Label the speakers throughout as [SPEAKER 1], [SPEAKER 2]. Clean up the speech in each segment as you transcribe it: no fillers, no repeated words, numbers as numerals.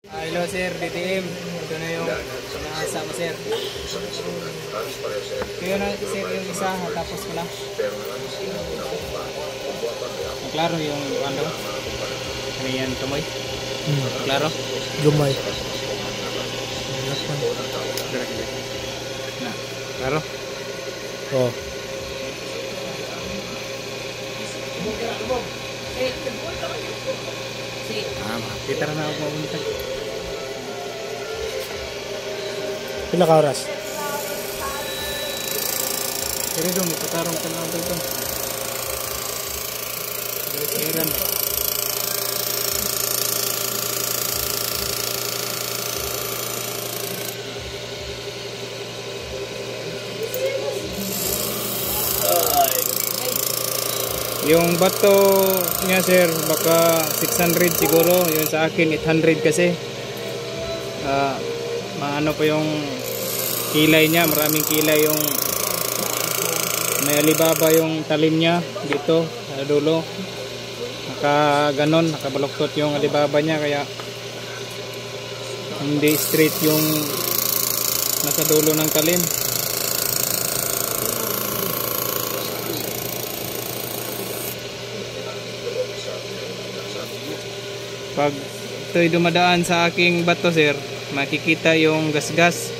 [SPEAKER 1] Hello sir, DTM. Ito na yung inaasa mo sir. Kaya na sir yung isa, tapos wala. Klaro yung ano? Ano yan, tumoy? Klaro?
[SPEAKER 2] Gumay.
[SPEAKER 1] Na, klaro?
[SPEAKER 2] Oh.
[SPEAKER 1] Kita na ako mabuntag.
[SPEAKER 2] Pila ka oras?
[SPEAKER 1] Pero doon, itatarong ka na ako doon. Kailan? Yung bato niya sir, baka 600 siguro. Yung sa akin 800 kasi. Maano pa yung kilay niya, maraming kilay yung may alibaba yung talim niya dito sa dulo. Ganon, nakabaluktot yung alibaba niya kaya hindi straight yung nasa dulo ng talim. Pag ito'y dumadaan sa aking bato sir, makikita yung gasgas.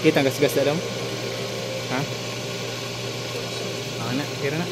[SPEAKER 1] Kita ang gasgas na daw? Ha? Na, kira na.